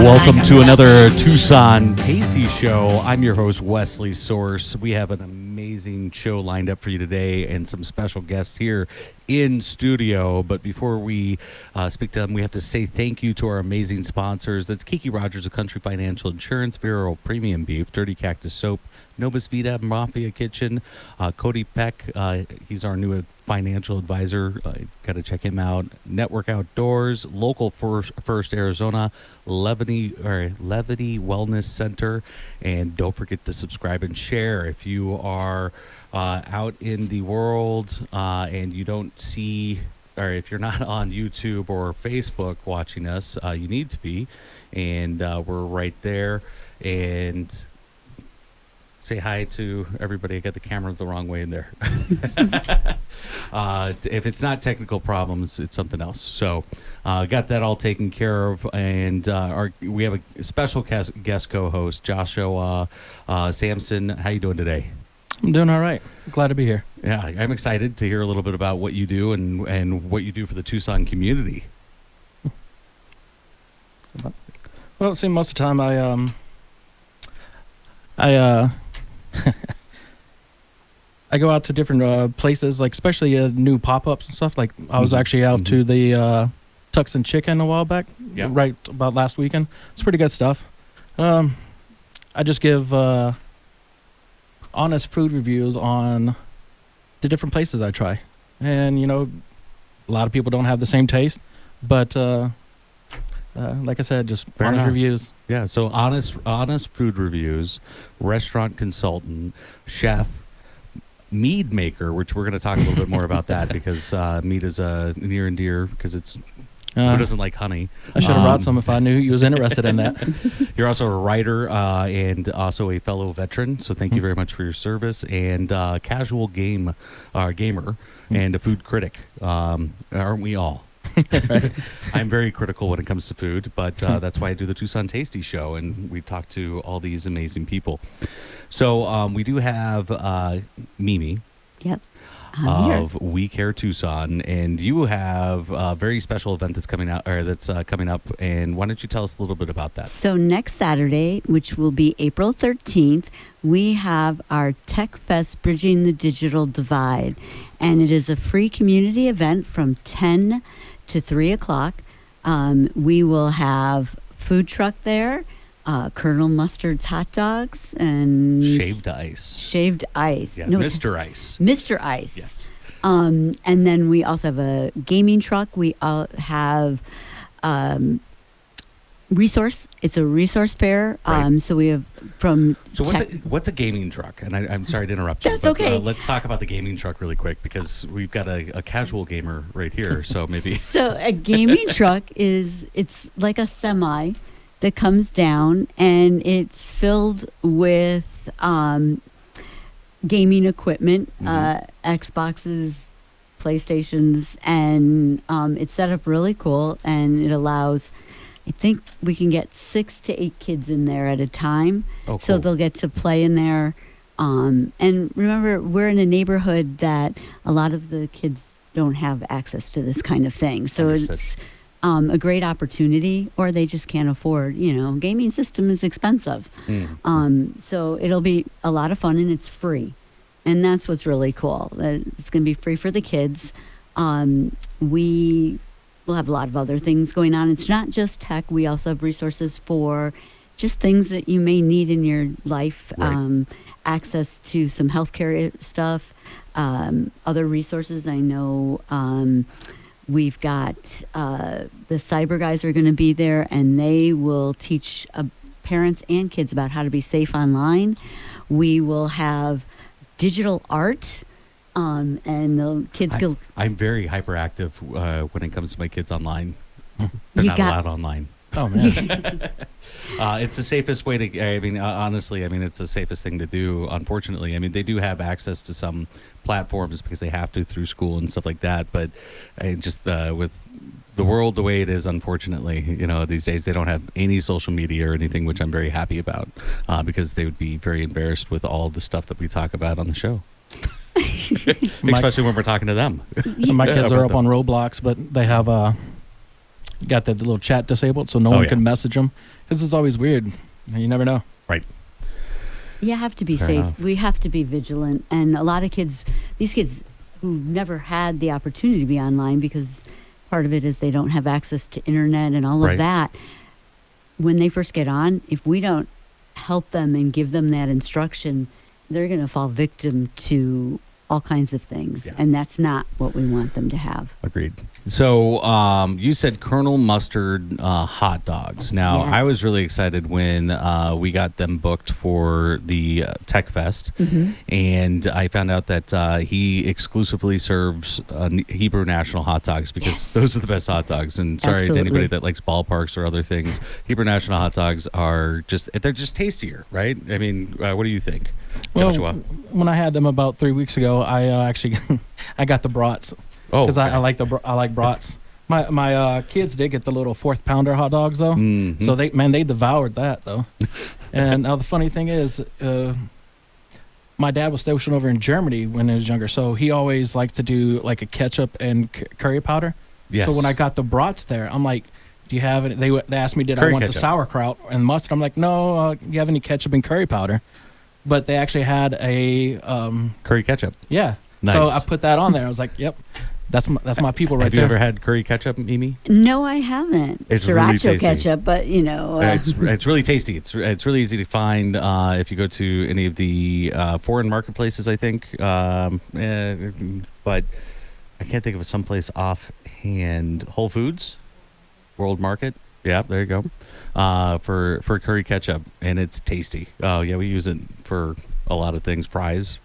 welcome to another Tucson Tasty show. I'm your host, Wesley Source. We have an amazing show lined up for you today and some special guests here in studio. But before we speak to them, we have to say thank you to our amazing sponsors. That's Kiki Rogers of Country Financial Insurance, Vero Premium Beef, Dirty Cactus Soap, Novus Vita Mafia Kitchen, Cody Peck, he's our new financial advisor. Got to check him out. Network Outdoors, Local First Arizona, Levity Wellness Center, and don't forget to subscribe and share. If you are out in the world and you don't see, or if you're not on YouTube or Facebook watching us, you need to be, and we're right there. And say hi to everybody. I got the camera the wrong way in there. If it's not technical problems, it's something else. So got that all taken care of. And we have a special guest co-host, Joshua Sampson. How you doing today? I'm doing all right. Glad to be here. Yeah, I'm excited to hear a little bit about what you do and what you do for the Tucson community. Well, see, most of the time I go out to different places, like especially new pop-ups and stuff. Like I was actually out to the Tucson Chicken a while back, right about last weekend. It's pretty good stuff. I just give honest food reviews on the different places I try. And, you know, a lot of people don't have the same taste, but like I said, just honest reviews. Yeah, so honest food reviews, restaurant consultant, chef, mead maker, which we're going to talk a little bit more about that because mead is near and dear because it's who doesn't like honey. I should have brought some if I knew you was interested in that. You're also a writer and also a fellow veteran, so thank you very much for your service, and casual gamer and a food critic. Aren't we all? Right. I'm very critical when it comes to food, but that's why I do the Tucson Tasty show, and we talk to all these amazing people. So we do have Mimi. Yep. Of We Care Tucson, and you have a very special event that's coming out, or that's coming up. And why don't you tell us a little bit about that? So next Saturday, which will be April 13th, we have our Tech Fest Bridging the Digital Divide, and it is a free community event from 10 to 3 o'clock. We will have food truck there, Colonel Mustard's hot dogs, and Shaved Ice. Yeah, no, Mr. Ice. Mr. Ice. Yes. And then we also have a gaming truck. We have resource. It's a resource fair. Right. So we have from. So what's a gaming truck? And I'm sorry to interrupt you. That's but, okay. Let's talk about the gaming truck really quick because we've got a casual gamer right here. So maybe. So a gaming truck it's like a semi that comes down, and it's filled with gaming equipment, Xboxes, PlayStations, and it's set up really cool, and it allows, I think we can get 6 to 8 kids in there at a time. Oh, cool. So they'll get to play in there. And remember, we're in a neighborhood that a lot of the kids don't have access to this kind of thing. So Understood. It's a great opportunity, or they just can't afford, gaming system is expensive. So it'll be a lot of fun, and it's free. And that's what's really cool. It's going to be free for the kids. We will have a lot of other things going on. It's not just tech. We also have resources for just things that you may need in your life. Right. Access to some healthcare stuff, other resources. I know we've got the cyber guys are going to be there, and they will teach parents and kids about how to be safe online. We will have digital art, and the kids go. I'm very hyperactive when it comes to my kids online. They're not allowed online. Oh man. It's the safest way to. I mean, honestly, it's the safest thing to do. Unfortunately, they do have access to some platforms because they have to through school and stuff like that. But just with the world the way it is, unfortunately, these days they don't have any social media or anything, which I'm very happy about because they would be very embarrassed with all the stuff that we talk about on the show. Especially when we're talking to them. My kids are up on Roblox, but they have got that little chat disabled, so no one can message them, because it's always weird. You never know. Right. You have to be Fair safe. enough. We have to be vigilant. And a lot of these kids who never had the opportunity to be online, because part of it is they don't have access to internet and all of that. When they first get on, if we don't help them and give them that instruction, they're going to fall victim to all kinds of things. And that's not what we want them to have. Agreed. So you said Colonel Mustard hot dogs. Now, I was really excited when we got them booked for the Tech Fest. And I found out that he exclusively serves Hebrew National hot dogs, because those are the best hot dogs. And sorry to anybody that likes ballparks or other things. Hebrew National hot dogs are they're just tastier, right? I mean, what do you think, Joshua? When I had them about 3 weeks ago, I actually I got the brats. Because I like brats. My kids did get the little 4th pounder hot dogs though, so they devoured that though. And now the funny thing is, my dad was stationed over in Germany when he was younger, so he always liked to do like a ketchup and curry powder. Yes. So when I got the brats there, I'm like, "Do you have it?" They asked me, "Did I want ketchup, the sauerkraut and mustard?" I'm like, "No. You have any ketchup and curry powder?" But they actually had a curry ketchup. Yeah. Nice. So I put that on there. I was like, "Yep, that's my people right there." Have you ever had curry ketchup, Mimi? No, I haven't. It's Sriracha really ketchup, but you know, it's really tasty. It's really easy to find if you go to any of the foreign marketplaces, I think. But I can't think of it someplace offhand. Whole Foods, World Market. Yeah, there you go. For curry ketchup, and it's tasty. Oh yeah, we use it for a lot of things. Fries.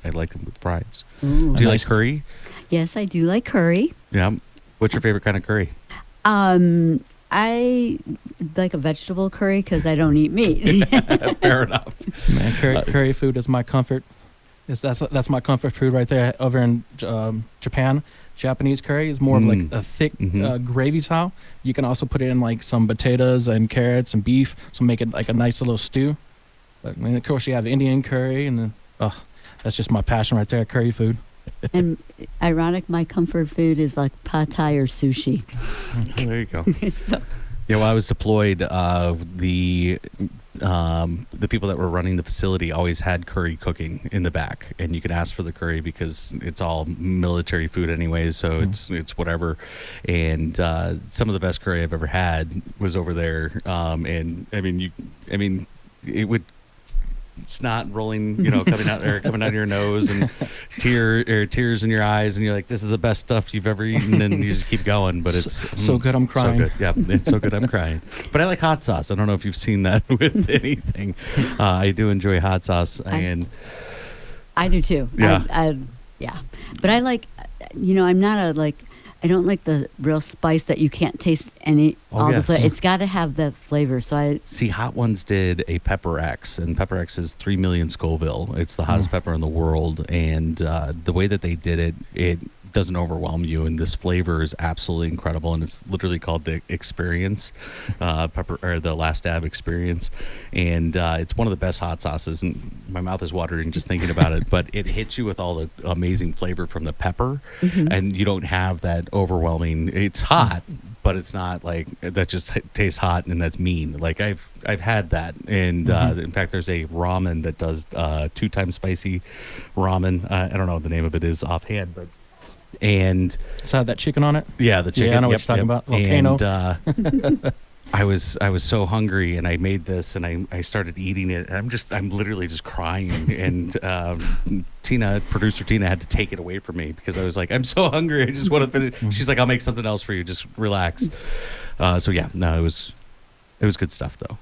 I like them with fries. Ooh. Do you like curry? Yes, I do like curry. Yeah. What's your favorite kind of curry? I like a vegetable curry because I don't eat meat. Fair enough. Man, curry food is my comfort. That's my comfort food right there. Over in Japan, Japanese curry is more of like a thick gravy style. You can also put it in like some potatoes and carrots and beef, so make it like a nice little stew. But I mean, of course, you have Indian curry, and then that's just my passion right there, curry food. And ironic, my comfort food is like pad thai or sushi. Oh, there you go. So. Yeah, while I was deployed, the people that were running the facility always had curry cooking in the back, and you could ask for the curry because it's all military food anyways, so it's whatever. And some of the best curry I've ever had was over there. And I mean, it would snot rolling, coming out of your nose, and tears in your eyes, and you're like, this is the best stuff you've ever eaten, and you just keep going. But it's so good, I'm crying. So good. Yeah, it's so good, I'm crying. But I like hot sauce. I don't know if you've seen that with anything. I do enjoy hot sauce, and I do too. Yeah, yeah. But I like, I'm not I don't like the real spice that you can't taste the flavor. It's got to have the flavor. So I see. Hot Ones did a Pepper X, and Pepper X is 3 million Scoville. It's the hottest pepper in the world, and the way that they did it doesn't overwhelm you, and this flavor is absolutely incredible. And it's literally called the Experience, the Last Dab Experience, and it's one of the best hot sauces. And my mouth is watering just thinking about it. But it hits you with all the amazing flavor from the pepper, and you don't have that overwhelming. It's hot, but it's not like that. Just tastes hot, and that's mean. Like I've had that, and in fact, there's a ramen that does 2 times spicy ramen. I don't know what the name of it is offhand, but. And so that chicken on it? Yeah, the chicken. Yeah, I know what you're talking about. Volcano. And I was so hungry, and I made this, and I started eating it. And I'm literally just crying. And producer Tina, had to take it away from me because I was like, I'm so hungry. I just want to finish. She's like, I'll make something else for you. Just relax. So yeah, no, it was good stuff though.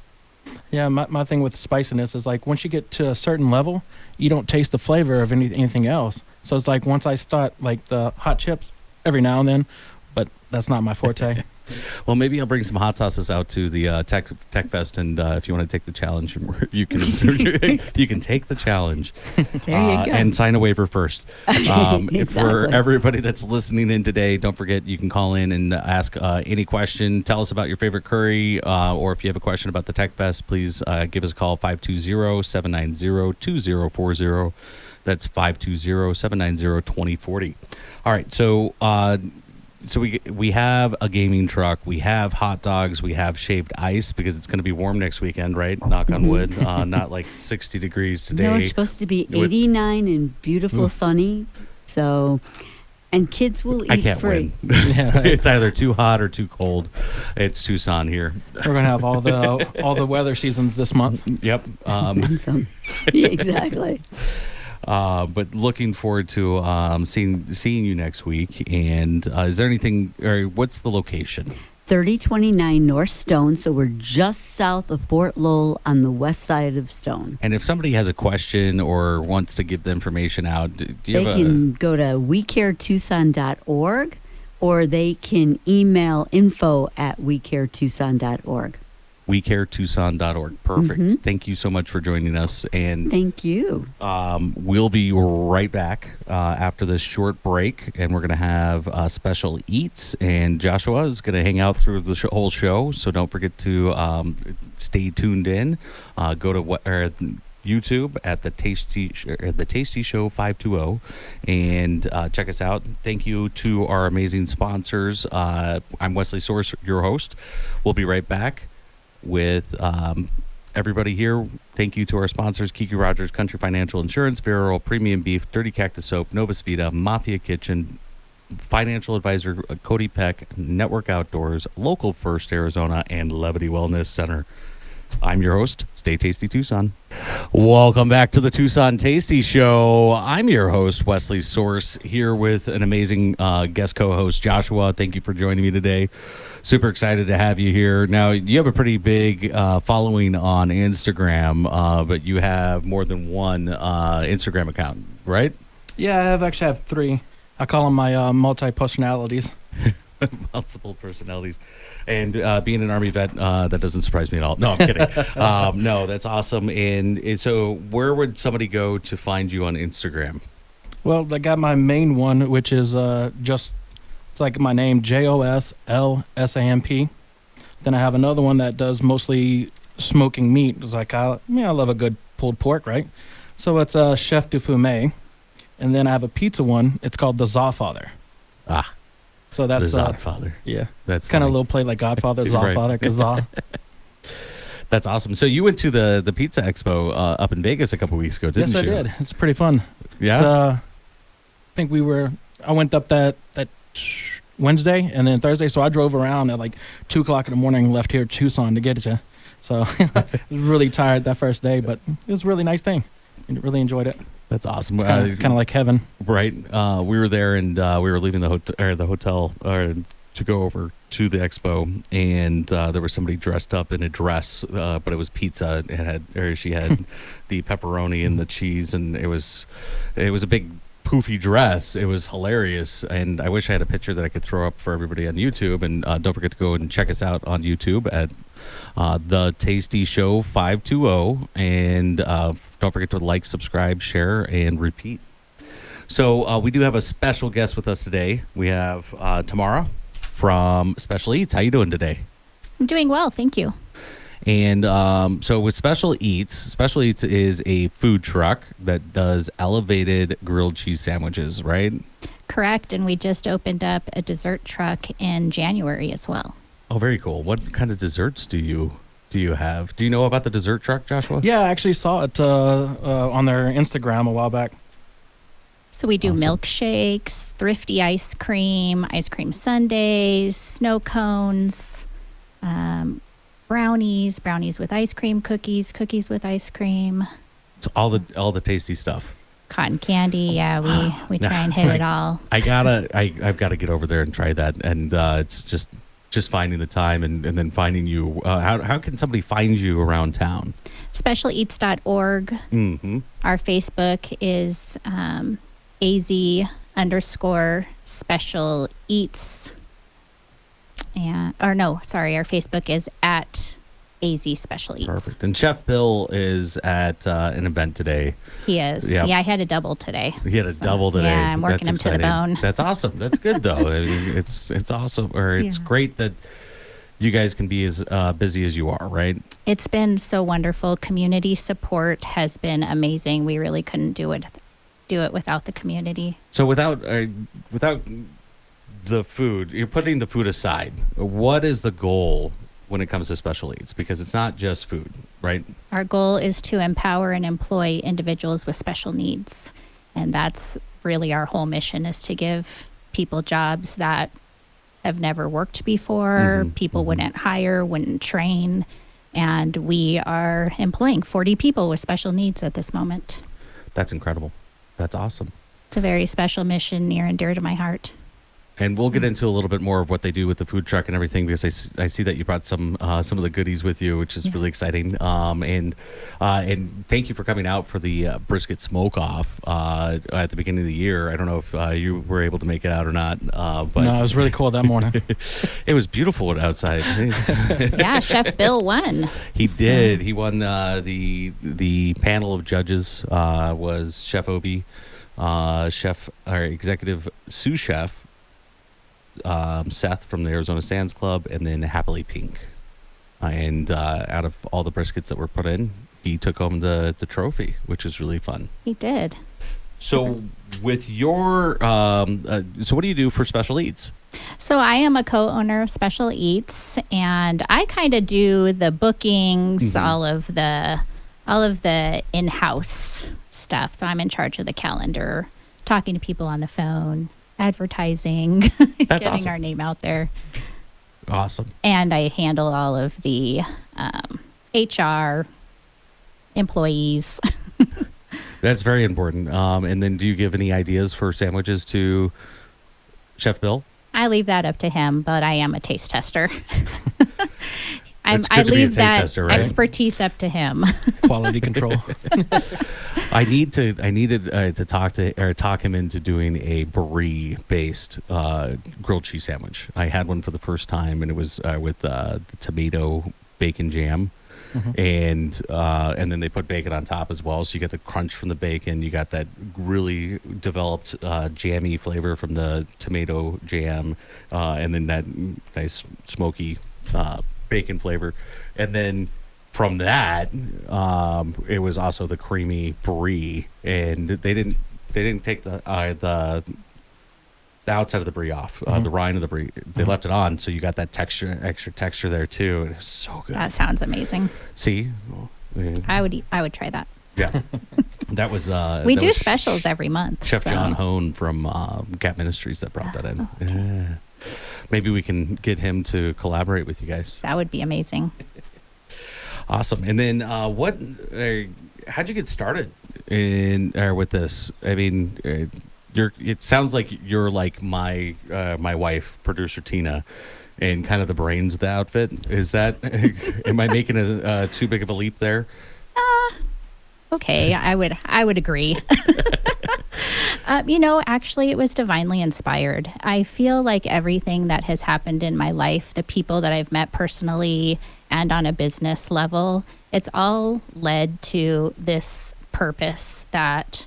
Yeah, my thing with spiciness is like once you get to a certain level, you don't taste the flavor of anything else. So it's like once I start like the hot chips every now and then, but that's not my forte. Well, maybe I'll bring some hot sauces out to the Tech Fest, and if you want to take the challenge, you can you can take the challenge. There you go. And sign a waiver first. Exactly. For everybody that's listening in today, don't forget you can call in and ask any question. Tell us about your favorite curry, or if you have a question about the Tech Fest, please give us a call 520-790-2040. That's 520-790-2040. All right, so so we have a gaming truck, we have hot dogs, we have shaved ice because it's going to be warm next weekend, right? Knock on wood. Not like 60 degrees today. No, it's supposed to be 89 and beautiful sunny. So, and kids will eat I can't free. win. Yeah, right. It's either too hot or too cold. It's Tucson here. We're gonna have all the weather seasons this month. Yep. And some. Yeah, exactly. But looking forward to seeing you next week. And is there anything, or what's the location? 3029 North Stone, so we're just south of Fort Lowell on the west side of Stone. And if somebody has a question or wants to give the information out, do you They have can go to wecaretucson.org, or they can email info@wecaretucson.org. wecaretucson.org. Perfect. Mhm. Thank you so much for joining us. And Thank you. we'll be right back after this short break, and we're going to have special eats. And Joshua is going to hang out through the whole show, so don't forget to stay tuned in. Go to YouTube at the Tasty Show 520 and check us out. Thank you to our amazing sponsors. I'm Wesley Source, your host. We'll be right back with everybody here. Thank you to our sponsors: Kiki Rogers, Country Financial Insurance, Vero Premium Beef, Dirty Cactus Soap, Novus Vita, Mafia Kitchen, Financial Advisor Cody Peck, Network Outdoors, Local First Arizona, and Levity Wellness Center. I'm your host, Stay Tasty Tucson. Welcome back to the Tucson Tasty Show. I'm your host, Wesley Source, here with an amazing guest co-host, Joshua. Thank you for joining me today. Super excited to have you here. Now, you have a pretty big following on Instagram, but you have more than one Instagram account, right? Yeah, I actually have 3. I call them my multi-personalities. Multiple personalities. And being an Army vet, that doesn't surprise me at all. No, I'm kidding. No, that's awesome. And so where would somebody go to find you on Instagram? Well, I got my main one, which is it's like my name, JOSLSAMP. Then I have another one that does mostly smoking meat. It's like, I love a good pulled pork, right? So it's Chef du Fumet. And then I have a pizza one. It's called the Zawfather. Ah. So that's the Zodfather. Yeah, That's kind of funny. a little play like Godfather, Right. Zawfather, Kazaw. That's awesome. So you went to the Pizza Expo up in Vegas a couple weeks ago, didn't Yes, you? I did. It's pretty fun. Yeah. I think I went up that Wednesday and then Thursday, so I drove around at like 2 o'clock in the morning, left here Tucson to get you. So I was really tired that first day, but it was a really nice thing. I really enjoyed it. That's awesome. Kind of like heaven. Right. We were there, and we were leaving the hotel to go over to the expo, and there was somebody dressed up in a dress, but it was pizza. She had the pepperoni and the cheese, and it was a big poofy dress. It was hilarious, and I wish I had a picture that I could throw up for everybody on YouTube. And don't forget to go and check us out on YouTube at the Tasty Show 520, and don't forget to like, subscribe, share, and repeat. So we do have a special guest with us today. We have Tamara from Special Eats. How you doing today? I'm doing well, thank you. And so with Special Eats is a food truck that does elevated grilled cheese sandwiches, right? Correct, and we just opened up a dessert truck in January as well. Oh, very cool. What kind of desserts do you have? Do you know about the dessert truck, Joshua? Yeah, I actually saw it on their Instagram a while back. So we do Awesome. milkshakes, thrifty ice cream sundaes, snow cones, brownies with ice cream, cookies with ice cream, So all the tasty stuff. cotton candy. Yeah, we try and hit it all. I've got to get over there and try that, and it's just finding the time and then finding you. How can somebody find you around town? Specialeats.org. Mm-hmm. Our Facebook is AZ_special eats. Our Facebook is at AZ Special Eats. Perfect. And Chef Bill is at an event today. He is. Yeah. Yeah, I had a double today. He had a double today. Yeah, I'm working That's him to the exciting. bone. That's awesome. That's good though. I mean, it's awesome, or it's Yeah. great that you guys can be as busy as you are, right? It's been so wonderful. Community support has been amazing. We really couldn't do it without the community. So without the food, you're putting the food aside. What is the goal when it comes to special eats? Because it's not just food, right? Our goal is to empower and employ individuals with special needs. And that's really our whole mission, is to give people jobs that have never worked before, people wouldn't hire, wouldn't train. And we are employing 40 people with special needs at this moment. That's incredible. That's awesome. It's a very special mission, near and dear to my heart. And we'll get into a little bit more of what they do with the food truck and everything, because I see that you brought some of the goodies with you, which is really exciting. And thank you for coming out for the brisket smoke off at the beginning of the year. I don't know if you were able to make it out or not, but No, it was really cold that morning. it was beautiful outside. Yeah, Chef Bill won. He did. He won the panel of judges. Was Chef Obi, chef or executive sous chef. Seth from the Arizona Sands Club, and then Happily Pink. And out of all the briskets that were put in, he took home the trophy, which is really fun. He did. So with your, so what do you do for Special Eats? So I am a co-owner of Special Eats, and I kind of do the bookings, all of the in-house stuff. So I'm in charge of the calendar, talking to people on the phone, advertising, getting awesome. our name out there. Awesome. And I handle all of the HR, employees. That's very important. And then do you give any ideas for sandwiches to Chef Bill? I leave that up to him, but I am a taste tester. It's I good to be a leave taste that tester, right? expertise up to him. Quality control. I needed to talk him into doing a brie-based grilled cheese sandwich. I had one for the first time, and it was with the tomato bacon jam, and then they put bacon on top as well. So you get the crunch from the bacon, you got that really developed jammy flavor from the tomato jam, and then that nice smoky bacon flavor, and then from that, it was also the creamy brie, and they didn't take the outside of the brie off, the rind of the brie. They left it on, so you got that extra texture there too. And it was so good. That sounds amazing. See, I would try that. yeah, that was. We that do was specials every month. Chef so. John Hone from Gap Ministries that brought that in. Yeah. Maybe we can get him to collaborate with you guys. That would be amazing. Awesome. And then how'd you get started with this? I mean, it sounds like you're like my wife, producer Tina, and kind of the brains of the outfit. Is that, am I making a too big of a leap there? Okay, I would agree. Actually, it was divinely inspired. I feel like everything that has happened in my life, the people that I've met personally and on a business level, it's all led to this purpose that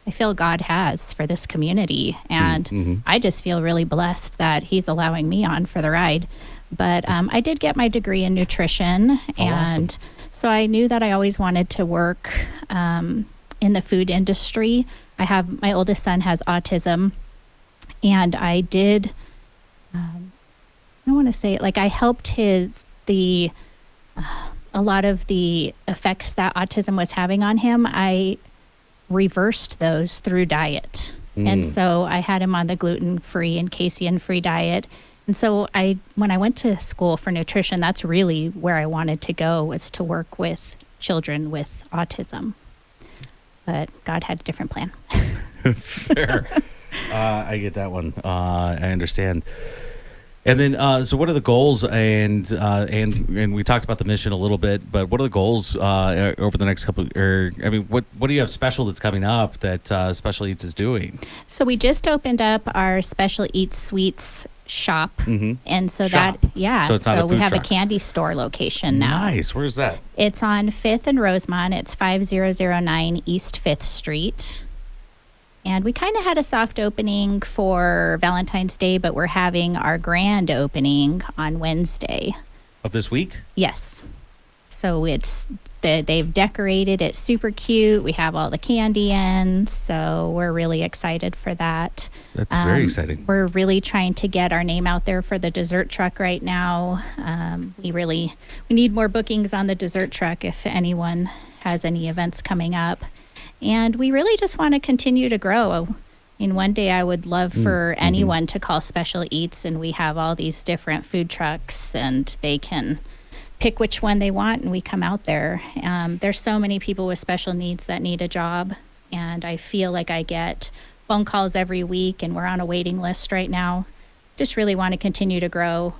I feel God has for this community. And I just feel really blessed that He's allowing me on for the ride. But I did get my degree in nutrition, and awesome. So I knew that I always wanted to work in the food industry. My oldest son has autism, and I did, I don't want to say it, like I helped a lot of the effects that autism was having on him. I reversed those through diet. And so I had him on the gluten-free and casein-free diet. And so when I went to school for nutrition, that's really where I wanted to go, was to work with children with autism. But God had a different plan. Fair. I get that one. I understand. And then, so what are the goals? And we talked about the mission a little bit, but what are the goals over the next couple? What do you have special that's coming up that Special Eats is doing? So we just opened up our Special Eats Sweets shop, and so Shop. So it's not a we food have truck. a candy store location now. Nice. Where's that? It's on 5th and Rosemont. It's 5009 East 5th Street. And we kind of had a soft opening for Valentine's Day, but we're having our grand opening on Wednesday. Of this week? Yes. So they've decorated it super cute. We have all the candy in, so we're really excited for that. That's very exciting. We're really trying to get our name out there for the dessert truck right now. We need more bookings on the dessert truck if anyone has any events coming up. And we really just want to continue to grow. And one day I would love for anyone to call Special Eats, and we have all these different food trucks, and they can pick which one they want, and we come out there. There's so many people with special needs that need a job, and I feel like I get phone calls every week, and we're on a waiting list right now. Just really want to continue to grow.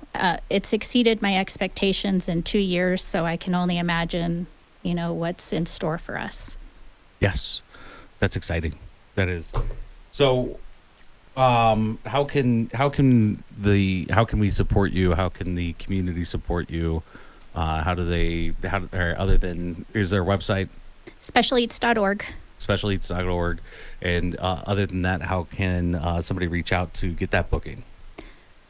It's exceeded my expectations in 2 years, so I can only imagine, what's in store for us. Yes, that's exciting. That is. So, how can we support you? How can the community support you? Is there a website? Specialeats.org. Specialeats.org. And other than that, how can somebody reach out to get that booking?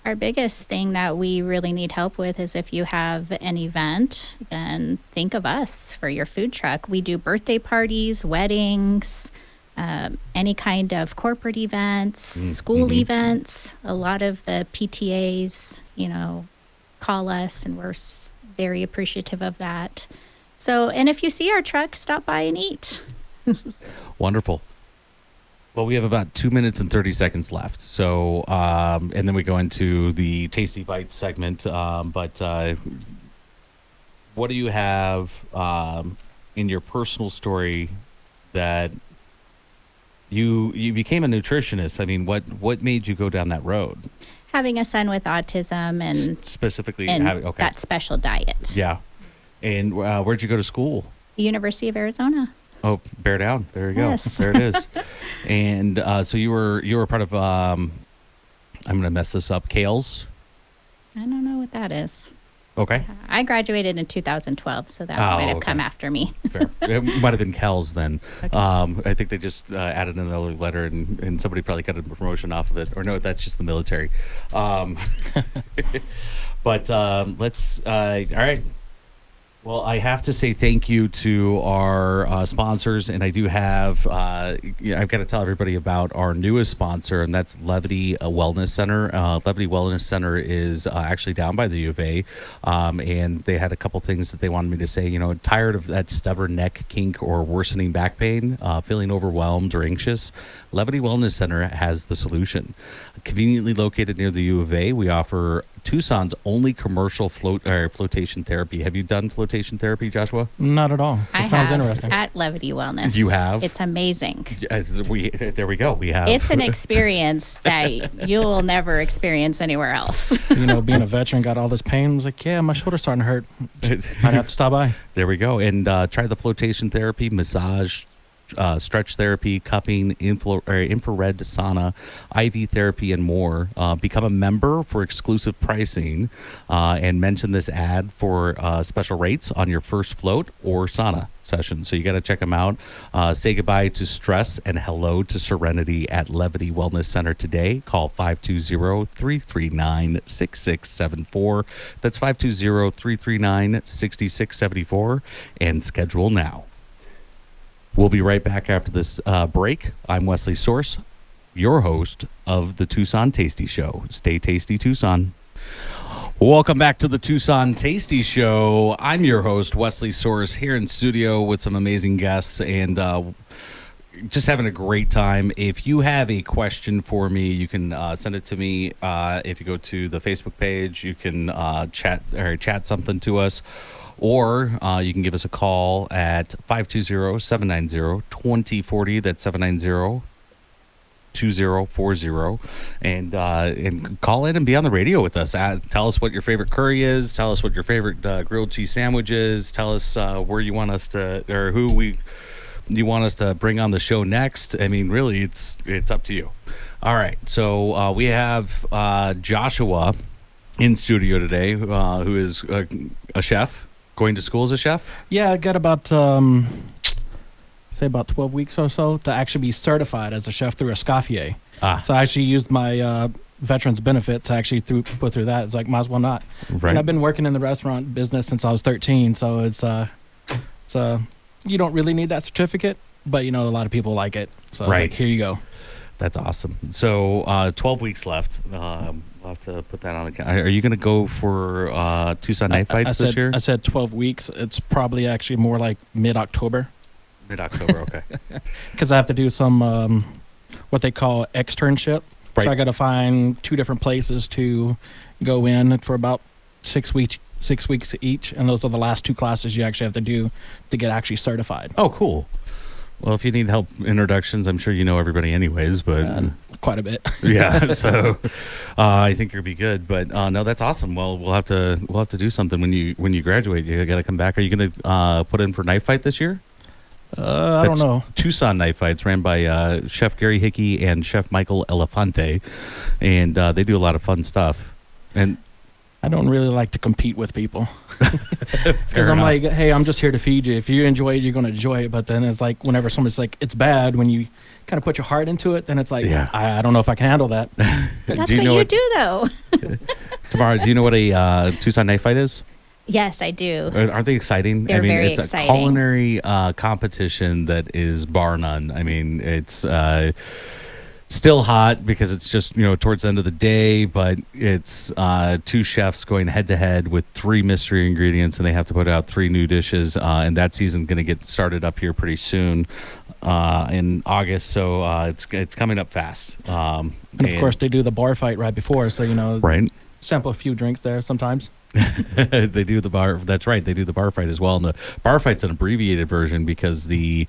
Our biggest thing that we really need help with is if you have an event, then think of us for your food truck. We do birthday parties, weddings, any kind of corporate events, school events. A lot of the PTAs, call us, and we're very appreciative of that. So, and if you see our truck, stop by and eat. Wonderful. Well, we have about 2 minutes and 30 seconds left. So, and then we go into the Tasty Bites segment. But what do you have in your personal story that you became a nutritionist? I mean, what made you go down that road? Having a son with autism and specifically that special diet. Yeah. And where'd you go to school? The University of Arizona. Oh, Bear Down. There you go. Yes. There it is. And so you were part of I'm going to mess this up. Kales? I don't know what that is. Okay. I graduated in 2012, so that might have come after me. Fair. It might have been Kells then. Okay. I think they just added another letter, and somebody probably got a promotion off of it. Or no, that's just the military. But let's. All right. Well, I have to say thank you to our sponsors, and I do have, I've got to tell everybody about our newest sponsor, and that's Levity Wellness Center. Levity Wellness Center is actually down by the U of A, and they had a couple things that they wanted me to say. Tired of that stubborn neck kink or worsening back pain, feeling overwhelmed or anxious? Levity Wellness Center has the solution. Conveniently located near the U of A, we offer Tucson's only commercial flotation therapy. Have you done flotation therapy, Joshua? Not at all. It sounds interesting. At Levity Wellness. You have? It's amazing. There we go. We have. It's an experience that you'll never experience anywhere else. Being a veteran, got all this pain. I was like, yeah, my shoulder's starting to hurt. Might have to stop by. There we go. And try the flotation therapy, massage, stretch therapy, cupping, infrared sauna, IV therapy, and more. Become a member for exclusive pricing and mention this ad for special rates on your first float or sauna session. So you got to check them out. Say goodbye to stress and hello to serenity at Levity Wellness Center today. Call 520-339-6674. That's 520-339-6674 and schedule now. We'll be right back after this break. I'm Wesley Source, your host of the Tucson Tasty Show. Stay tasty, Tucson. Welcome back to the Tucson Tasty Show. I'm your host, Wesley Source, here in studio with some amazing guests and just having a great time. If you have a question for me, you can send it to me. If you go to the Facebook page, you can chat something to us. Or you can give us a call at 520-790-2040. That's 790-2040. And call in and be on the radio with us. Tell us what your favorite curry is. Tell us what your favorite grilled cheese sandwich is. Tell us where you want us to, or you want us to bring on the show next. I mean, really, it's up to you. All right. So we have Joshua in studio today, who is a chef. Going to school as a chef? Yeah, I got about, about 12 weeks or so to actually be certified as a chef through Escoffier. So I actually used my veterans benefits actually put through that. It's like, might as well not. Right. And I've been working in the restaurant business since I was 13, so it's you don't really need that certificate, but a lot of people like it. So it's Right. like, here you go. That's awesome. So 12 weeks left. We'll have to put that on the calendar. Are you going to go for Tucson Night Fights this year? I said 12 weeks. It's probably actually more like mid-October. Mid-October, okay. Because I have to do some what they call externship. Right. So I got to find 2 different places to go in for about 6 weeks each, and those are the last 2 classes you actually have to do to get actually certified. Oh, cool. Well, if you need help introductions, I'm sure you know everybody anyways, but Quite a bit. yeah, so I think you'll be good. But no, that's awesome. Well, we'll have to do something when you graduate. You got to come back. Are you going to put in for Night Fight this year? I don't know. Tucson Night Fights, ran by Chef Gary Hickey and Chef Michael Elefante, and they do a lot of fun stuff. And I don't really like to compete with people because Fair I'm enough. like, hey, I'm just here to feed you. If you enjoy it, you're going to enjoy it. But then it's like whenever somebody's like, it's bad, when you kind of put your heart into it, then it's like, Yeah. I don't know if I can handle that. That's Do you what know you what- do, though. Tamara, do you know what a Tucson Night Fight is? Yes, I do. Aren't they exciting? They're very it's exciting. a culinary competition that is bar none. I mean, it's still hot because it's just towards the end of the day, but it's 2 chefs going head to head with 3 mystery ingredients, and they have to put out 3 new dishes. And that season's going to get started up here pretty soon in August. So it's coming up fast. And of course, they do the bar fight right before, so right. sample a few drinks there sometimes. They do the bar. That's right. They do the bar fight as well. And the bar fight's an abbreviated version because the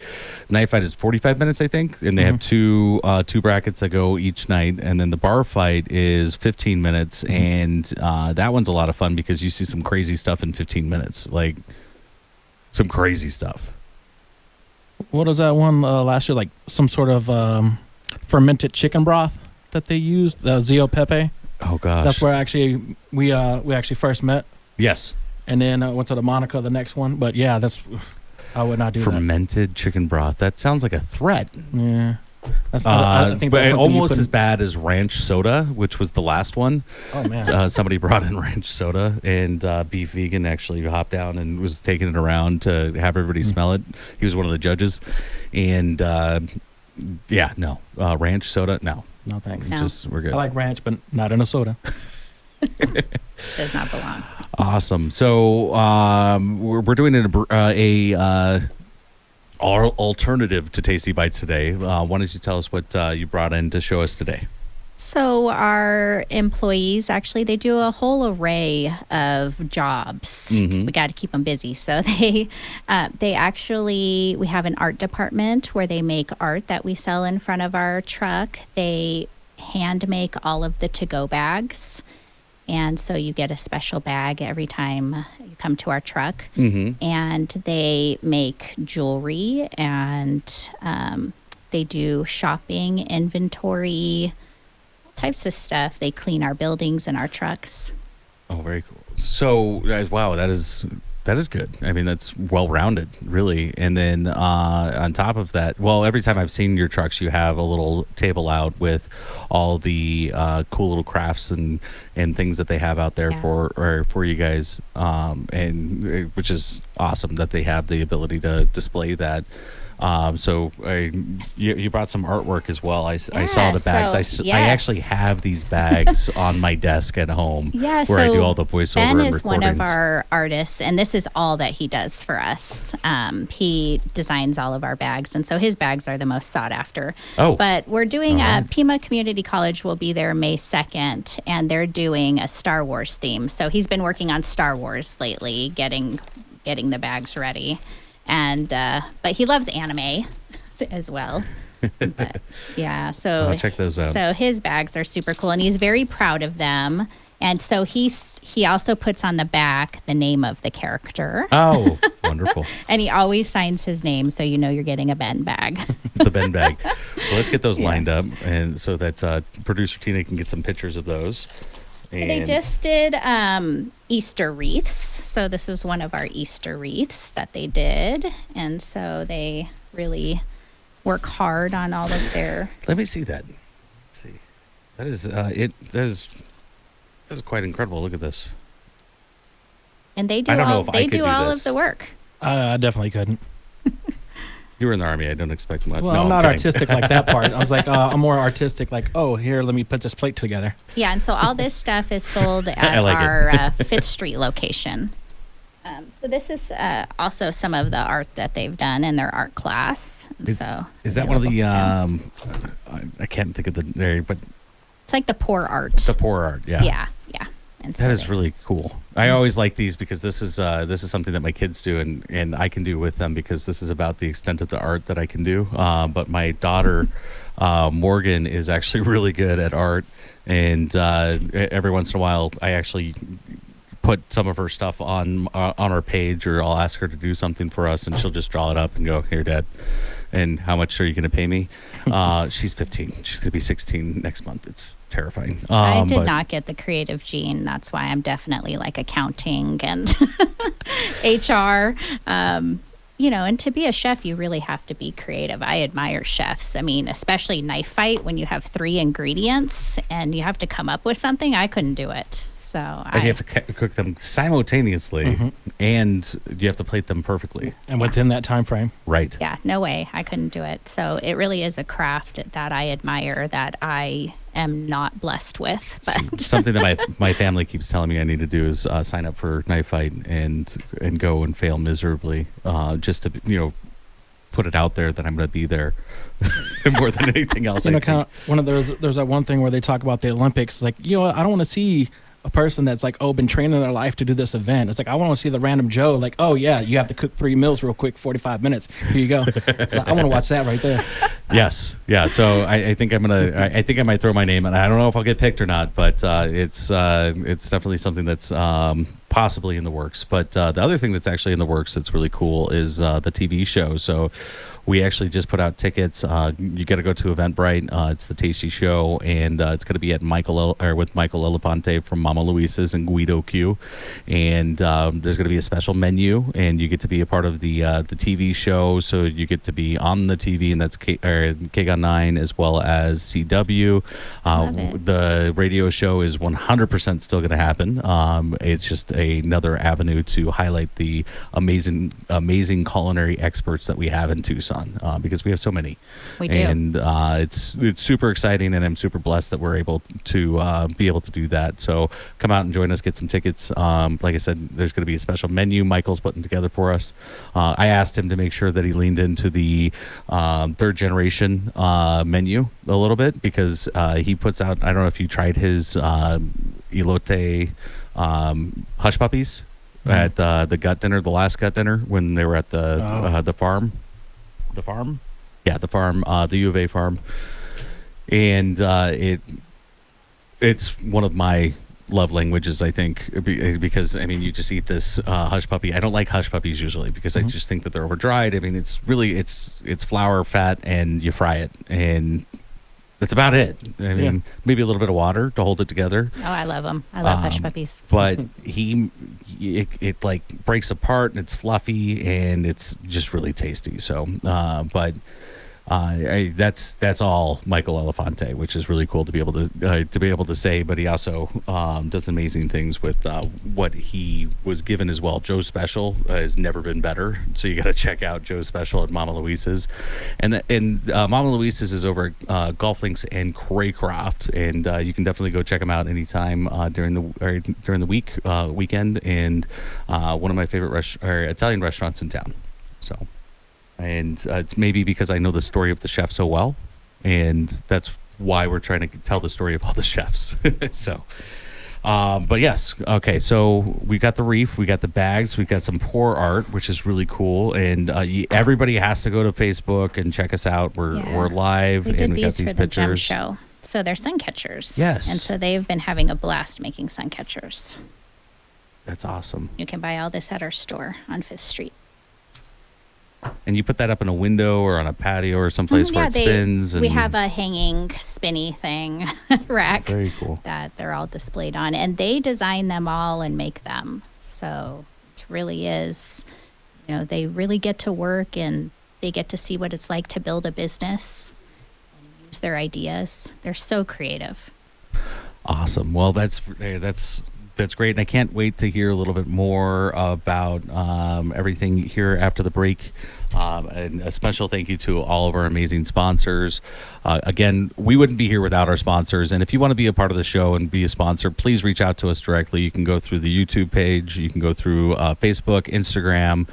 night fight is 45 minutes, I think, and they have two brackets that go each night, and then the bar fight is 15 minutes, and that one's a lot of fun because you see some crazy stuff in 15 minutes, like some crazy stuff. What was that one last year? Like some sort of fermented chicken broth that they used, the Zio Pepe. Oh gosh, That's where actually we actually first met, yes. and then went to the Monica the next one. But yeah, I would not do Fermented chicken broth. That sounds like a threat. that. Yeah, I think but that's something you almost as couldn't- bad as ranch soda, which was the last one. Oh man, Somebody brought in ranch soda, and Beef Vegan actually hopped down and was taking it around to have everybody smell it. He was one of the judges, and ranch soda, no. no thanks. No. We're good. I like ranch, but not in a soda. Does not belong. Awesome. So we're doing a alternative to Tasty Bites today. Why don't you tell us what you brought in to show us today? So our employees, actually, they do a whole array of jobs 'cause we got to keep them busy. So we have an art department where they make art that we sell in front of our truck. They hand make all of the to-go bags. And so you get a special bag every time you come to our truck. And they make jewelry, and they do shopping, inventory, types of stuff. They clean our buildings and our trucks. Oh, very cool. So, wow, that is good. I mean, that's well-rounded, really. And then on top of that, well, every time I've seen your trucks, you have a little table out with all the cool little crafts and things that they have out there for you guys, and which is awesome that they have the ability to display that. So you brought some artwork as well. I saw the bags. So, I actually have these bags on my desk at home Yeah, where I so do all the voiceover Ben and is one of recordings. our artists, and this is all that he does for us. He designs all of our bags, and so his bags are the most sought after. Oh. But we're doing All right. Pima Community College will be there May 2nd, and they're doing a Star Wars theme. So he's been working on Star Wars lately, getting the bags ready. And but he loves anime as well. But, yeah, so I'll check those out. So his bags are super cool, and he's very proud of them. And so he also puts on the back the name of the character, Oh, wonderful. and he always signs his name, so you know you're getting a Ben bag. The Ben bag. Well, let's get those lined up, and so that producer Tina can get some pictures of those. They And just did Easter wreaths. So this was one of our Easter wreaths that they did. And so they really work hard on all of their... let me see that. Let's see. That is that is quite incredible. Look at this. And they do I don't know all if I they could do do all this. of the work. I definitely couldn't. You were in the Army. I don't expect much. Well, No, I'm not kidding. artistic like that part. I was like, I'm more artistic. Like, oh, here, let me put this plate together. Yeah, and so all this stuff is sold at I like it. our Fifth Street location. So this is also some of the art that they've done in their art class. And Is, so is that one of the? available for sale. I can't think of the name, but It's like the pour art. the pour art. Yeah. Yeah. And That is really cool. I always like these because this is something that my kids do and I can do with them because this is about the extent of the art that I can do. But my daughter Morgan is actually really good at art, and every once in a while I actually put some of her stuff on our page, or I'll ask her to do something for us, and she'll just draw it up and go, "Here, Dad." And how much are you going to pay me? She's 15. She's going to be 16 next month. It's terrifying. I did not get the creative gene. That's why I'm definitely like accounting and HR. And to be a chef, you really have to be creative. I admire chefs. I mean, especially knife fight when you have 3 ingredients and you have to come up with something. I couldn't do it. So And you have to cook them simultaneously, and you have to plate them perfectly. And within that time frame. Right. Yeah, no way. I couldn't do it. So it really is a craft that I admire that I am not blessed with. But Something that my family keeps telling me I need to do is sign up for knife fight and go and fail miserably, just to put it out there that I'm going to be there more than anything else. There's that one thing where they talk about the Olympics. Like, I don't want to see a person that's like, been training their life to do this event. It's like, I want to see the random Joe, like, oh yeah, you have to cook 3 meals real quick, 45 minutes. Here you go. I want to watch that right there. Yes. Yeah. So I think I think I might throw my name in. I don't know if I'll get picked or not, but it's definitely something that's possibly in the works. But the other thing that's actually in the works that's really cool is the TV show. So we actually just put out tickets. You got to go to Eventbrite. It's the Tasty Show, and it's going to be at with Michael Elefante from Mama Luisa's and Guido Q. And there's going to be a special menu, and you get to be a part of the TV show. So you get to be on the TV, and that's KGON 9 as well as CW. The radio show is 100% still going to happen. It's just another avenue to highlight the amazing culinary experts that we have in Tucson. Because we have so many. We do. And it's super exciting, and I'm super blessed that we're able to be able to do that. So come out and join us, get some tickets. Like I said, there's going to be a special menu Michael's putting together for us. I asked him to make sure that he leaned into the third generation menu a little bit, because he puts out, I don't know if you tried his elote hush puppies at the gut dinner, the last gut dinner when they were at the farm. The farm? Yeah, the farm, the U of A farm. And it's one of my love languages, I think, because, I mean, you just eat this hush puppy. I don't like hush puppies usually because I just think that they're over dried. I mean, it's flour, fat, and you fry it. And that's about it. I mean, maybe a little bit of water to hold it together. Oh, I love them. I love hush puppies. But it like breaks apart, and it's fluffy, and it's just really tasty. So, that's all Michael Elefante, which is really cool to be able to say. But he also does amazing things with what he was given as well. Joe's Special has never been better, so you got to check out Joe's Special at Mama Luisa's, and Mama Luisa's is over at Golf Links and Craycroft, and you can definitely go check them out anytime during the weekend, and one of my favorite Italian restaurants in town. So. And it's maybe because I know the story of the chef so well, and that's why we're trying to tell the story of all the chefs. So, but yes, okay. So we got the reef, we got the bags, we got some pour art, which is really cool. And everybody has to go to Facebook and check us out. We're live, we did and we got these these for the Gem pictures. Show. So they're sun catchers. Yes. And so they've been having a blast making sun catchers. That's awesome. You can buy all this at our store on 5th Street. And you put that up in a window or on a patio or someplace where it spins. We have a hanging spinny thing rack. Very cool. That they're all displayed on, and they design them all and make them. So it really is, they really get to work, and they get to see what it's like to build a business and use their ideas. They're so creative. Awesome. Well, that's great, and I can't wait to hear a little bit more about everything here after the break. And a special thank you to all of our amazing sponsors. Again, we wouldn't be here without our sponsors. And if you want to be a part of the show and be a sponsor, please reach out to us directly. You can go through the YouTube page. You can go through Facebook, Instagram.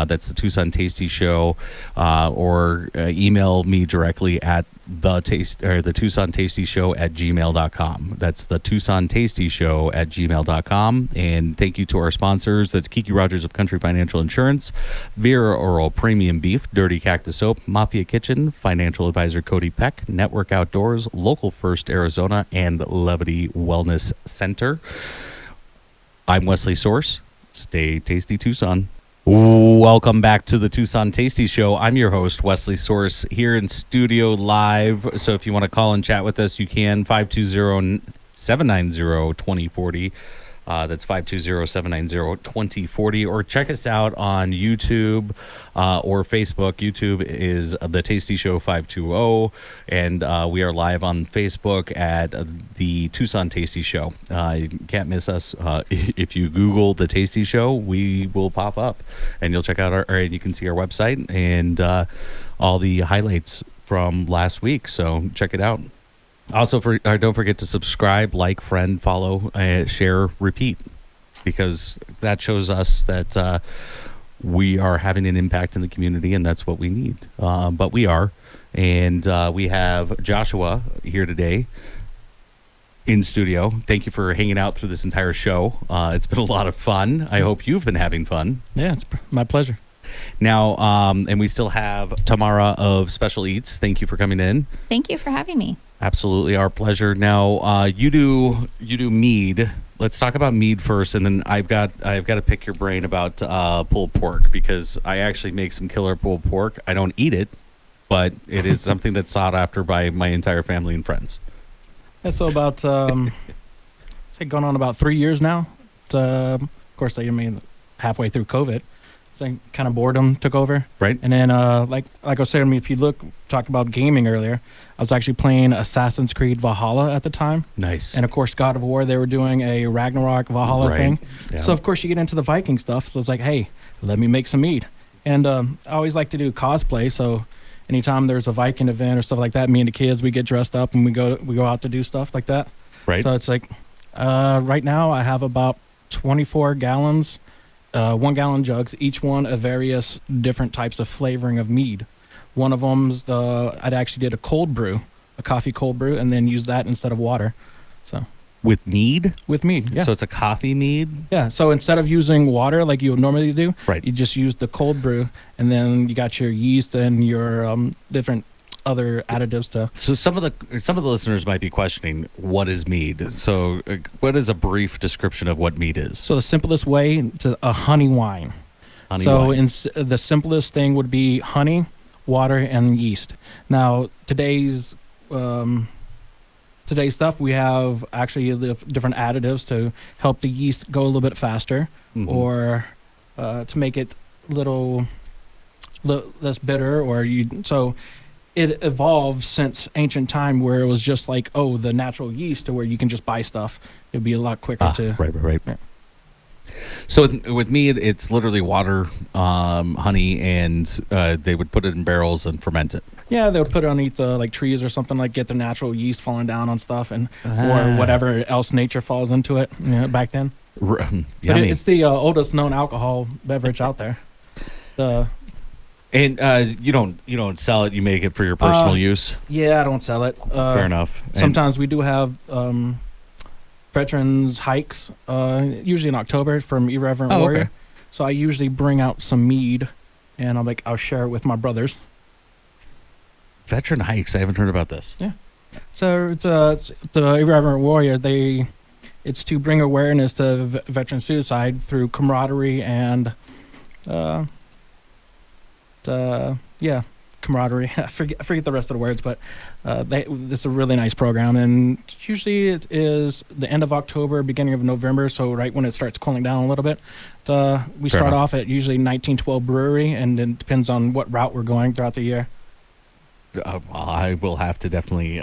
That's the Tucson Tasty Show, or email me directly at the Tucson Tasty Show at gmail.com. That's the Tucson Tasty Show at gmail.com. And thank you to our sponsors. That's Kiki Rogers of Country Financial Insurance, Vera Oral Premium Beef, Dirty Cactus Soap, Mafia Kitchen, Financial Advisor Cody Peck, Network Outdoors, Local First Arizona, and Levity Wellness Center. I'm Wesley Source. Stay tasty, Tucson. Welcome back to the Tucson Tasty Show. I'm your host, Wesley Source, here in studio live. So if you want to call and chat with us, you can. 520-790-2040. That's 520-790-2040. Or check us out on YouTube or Facebook. YouTube is The Tasty Show 520. And we are live on Facebook at the Tucson Tasty Show. You can't miss us. If you Google The Tasty Show, we will pop up. And you'll check out you can see our website and all the highlights from last week. So check it out. Also, don't forget to subscribe, like, friend, follow, share, repeat, because that shows us that we are having an impact in the community, and that's what we need. But we are. And we have Joshua here today in studio. Thank you for hanging out through this entire show. It's been a lot of fun. I hope you've been having fun. Yeah, it's my pleasure. Now, and we still have Tamara of Special Eats. Thank you for coming in. Thank you for having me. Absolutely, our pleasure. Now, you do mead. Let's talk about mead first, and then I've got to pick your brain about pulled pork, because I actually make some killer pulled pork. I don't eat it, but it is something that's sought after by my entire family and friends. Yeah, so about say going on about 3 years now. Of course, I mean halfway through COVID. So kind of boredom took over. Right. And then, like I was saying, if you talk about gaming earlier, I was actually playing Assassin's Creed Valhalla at the time. Nice. And, of course, God of War, they were doing a Ragnarok Valhalla thing. Yeah. So, of course, you get into the Viking stuff. So it's like, hey, let me make some mead. And I always like to do cosplay. So anytime there's a Viking event or stuff like that, me and the kids, we get dressed up and we go out to do stuff like that. Right. So it's like right now I have about 24 gallons 1 gallon jugs, each one of various different types of flavoring of mead. One of them's I'd actually did a cold brew, a coffee cold brew, and then use that instead of water. So with mead? With mead, yeah. So it's a coffee mead? Yeah, so instead of using water like you would normally do, right, you just use the cold brew, and then you got your yeast and your different other additives to. So some of the listeners might be questioning, what is mead? So what is a brief description of what mead is? So the simplest way, it's a honey wine. The simplest thing would be honey, water, and yeast. Now today's stuff, we have actually the different additives to help the yeast go a little bit faster, or to make it little less bitter, so it evolved since ancient time, where it was just like, the natural yeast, to where you can just buy stuff. It'd be a lot quicker to. Right. Yeah. So with mead, it's literally water, honey, and they would put it in barrels and ferment it. Yeah, they would put it underneath like trees or something, like get the natural yeast falling down on stuff, and or whatever else nature falls into it. Back then. But it's the oldest known alcohol beverage out there. And you don't sell it. You make it for your personal use. Yeah, I don't sell it. Fair enough. Sometimes we do have veterans hikes, usually in October, from Irreverent Warrior. Okay. So I usually bring out some mead, and I'll share it with my brothers. Veteran hikes. I haven't heard about this. Yeah. So it's the Irreverent Warrior. It's to bring awareness to veteran suicide through camaraderie and. Camaraderie. I forget the rest of the words, but it's a really nice program, and usually it is the end of October, beginning of November, so right when it starts cooling down a little bit. We start off at usually 1912 Brewery, and it depends on what route we're going throughout the year. I will have to definitely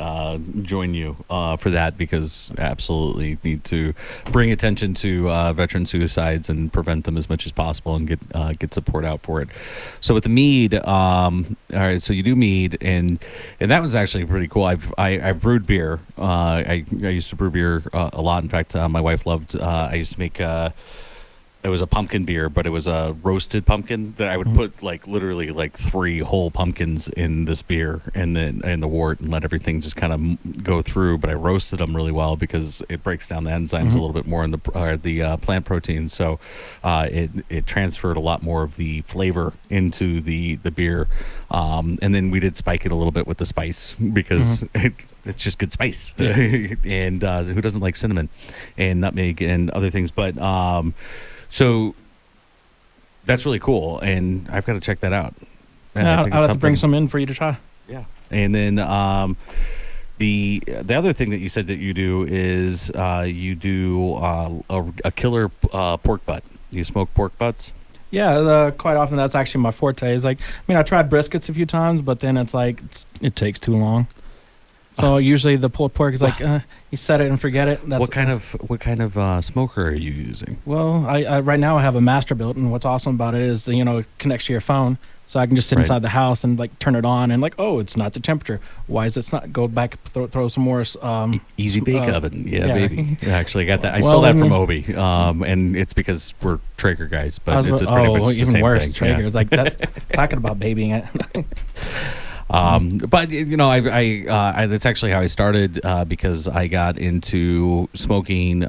join you for that, because absolutely need to bring attention to veteran suicides and prevent them as much as possible, and get support out for it. So with the mead, all right, so you do mead, and that was actually pretty cool. I brewed beer. I used to brew beer a lot. In fact, my wife loved. I used to make. It was a pumpkin beer, but it was a roasted pumpkin that I would put literally 3 whole pumpkins in this beer, and then in the wort, and let everything just kind of go through. But I roasted them really well because it breaks down the enzymes a little bit more in the plant proteins. So it transferred a lot more of the flavor into the beer. And then we did spike it a little bit with the spice, because it's just good spice. Yeah. And who doesn't like cinnamon and nutmeg and other things? But so that's really cool, and I've got to check that out. I'll have to bring some in for you to try. Yeah. And then the other thing that you said that you do is you do a killer pork butt. You smoke pork butts? Yeah, quite often that's actually my forte. Is I tried briskets a few times, but then it takes too long. So usually the pulled pork is you set it and forget it. What kind of smoker are you using? Well, I right now I have a Masterbuilt, and what's awesome about it is it connects to your phone, so I can just sit inside the house and turn it on, and it's not the temperature. Why is it not? Go back, throw some more. Easy bake oven, yeah, baby. Actually, I got that. I stole that from Obi, and it's because we're Traeger guys, but it's pretty much the same worse. thing. Traeger is that's talking about babying it. But I that's actually how I started, because I got into smoking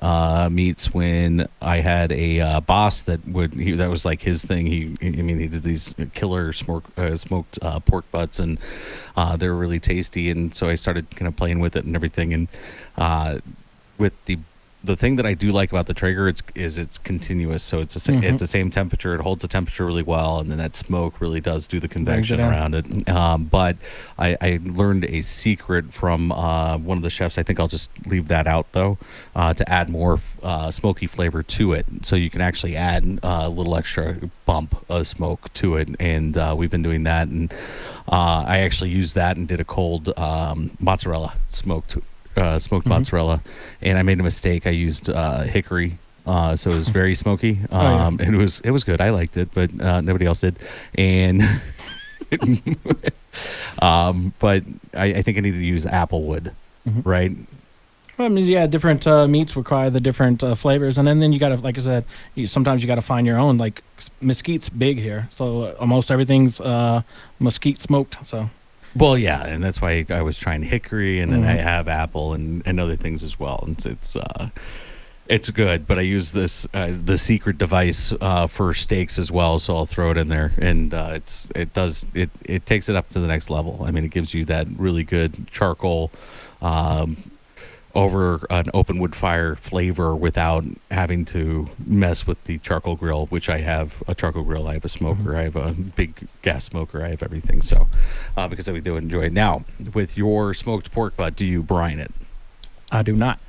meats when I had a boss that was like his thing. He did these killer smoked pork butts, and they were really tasty. And so I started kind of playing with it and everything. And with the thing that I do like about the Traeger is it's continuous, so it's it's the same temperature. It holds the temperature really well, and then that smoke really does do the convection around it. But I learned a secret from one of the chefs. I think I'll just leave that out though, to add more smoky flavor to it, so you can actually add a little extra bump of smoke to it. And we've been doing that, and I actually used that and did a cold mozzarella smoked mozzarella, and I made a mistake. I used hickory, so it was very smoky, and it was good. I liked it, but nobody else did. And but I think I need to use applewood, right? Well, different meats require the different flavors, and then you gotta, like I said, sometimes you gotta find your own. Like mesquite's big here, so almost everything's mesquite smoked. So. Well, yeah, and that's why I was trying hickory, and then I have apple and other things as well. And it's good, but I use this the secret device for steaks as well, so I'll throw it in there, and it takes it up to the next level. I mean, it gives you that really good charcoal over an open wood fire flavor without having to mess with the charcoal grill, which I have a charcoal grill, I have a smoker, I have a big gas smoker, I have everything. So because I do enjoy it. Now, with your smoked pork butt, do you brine it? I do not.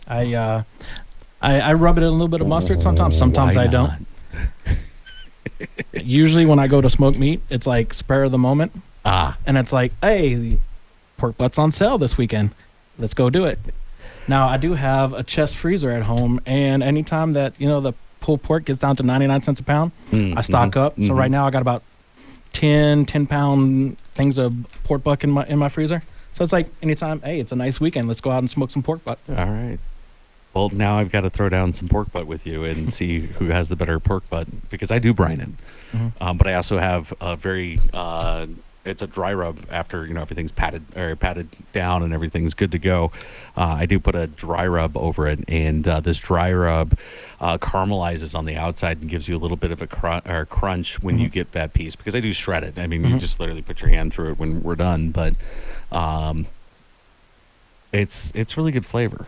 I rub it in a little bit of mustard sometimes. Sometimes I don't. Usually when I go to smoke meat, it's like spur of the moment. And it's like, hey, the pork butt's on sale this weekend. Let's go do it. Now, I do have a chest freezer at home, and anytime that, the pulled pork gets down to 99 cents a pound, I stock up. So right now I got about 10-pound things of pork butt in my freezer. So it's like anytime, hey, it's a nice weekend. Let's go out and smoke some pork butt. All right. Well, now I've got to throw down some pork butt with you and see who has the better pork butt, because I do brine it. But I also have a very... it's a dry rub after everything's patted down and everything's good to go. I do put a dry rub over it, and this dry rub caramelizes on the outside and gives you a little bit of a crunch when you get that piece, because I do shred it. I mean, you just literally put your hand through it when we're done, but it's really good flavor.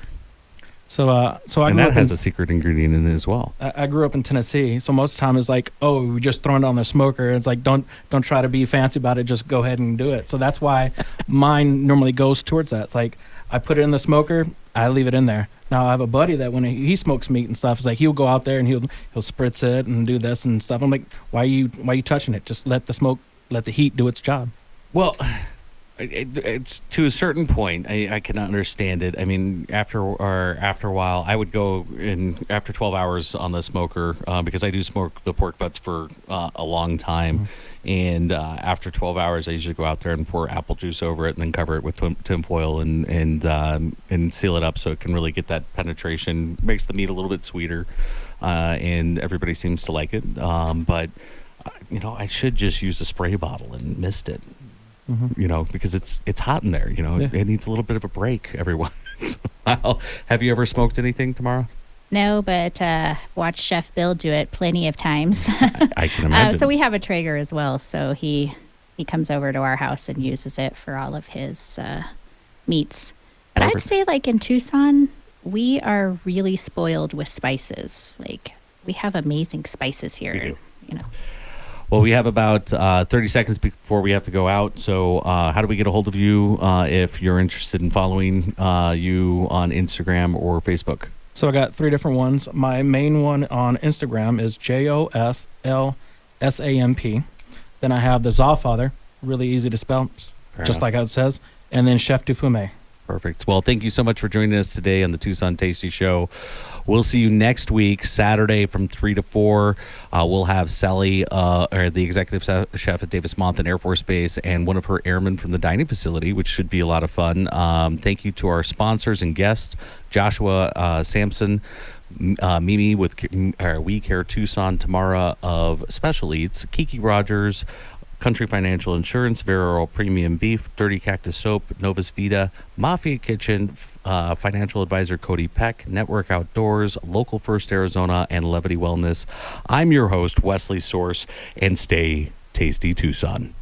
So and that has a secret ingredient in it as well. I grew up in Tennessee, so most of the time it's like, oh, we just throw it on the smoker. It's like, don't try to be fancy about it. Just go ahead and do it. So that's why mine normally goes towards that. It's like I put it in the smoker, I leave it in there. Now I have a buddy that when he smokes meat and stuff, it's like he'll go out there and he'll spritz it and do this and stuff. I'm like, why are you touching it? Just let the heat do its job. Well, It's to a certain point. I can understand it. I mean, after a while, I would go in after 12 hours on the smoker because I do smoke the pork butts for a long time. And after 12 hours, I usually go out there and pour apple juice over it, and then cover it with tin foil and seal it up so it can really get that penetration. Makes the meat a little bit sweeter, and everybody seems to like it. But I should just use a spray bottle and mist it. Because it's hot in there. It needs a little bit of a break every once in a while. Have you ever smoked anything, Tamara? No, but watched Chef Bill do it plenty of times. I can imagine. So we have a Traeger as well. So he comes over to our house and uses it for all of his meats. But Perfect. I'd say, like, in Tucson, we are really spoiled with spices. Like, we have amazing spices here. We do. Well, we have about 30 seconds before we have to go out. So how do we get a hold of you if you're interested in following you on Instagram or Facebook? So I got 3 different ones. My main one on Instagram is JOSLSAMP. Then I have the Zawfather, really easy to spell, just like how it says. And then Chef du Fumet. Perfect. Well, thank you so much for joining us today on the Tucson Tasty Show. We'll see you next week, Saturday from 3 to 4. We'll have Sally, or the executive chef at Davis-Monthan Air Force Base, and one of her airmen from the dining facility, which should be a lot of fun. Thank you to our sponsors and guests, Joshua Sampson, Mimi with We Care Tucson, Tamara of Special Eats, Kiki Rogers, Country Financial Insurance, Vero Premium Beef, Dirty Cactus Soap, Novus Vita, Mafia Kitchen, Financial Advisor Cody Peck, Network Outdoors, Local First Arizona, and Levity Wellness. I'm your host, Wesley Source, and stay tasty, Tucson.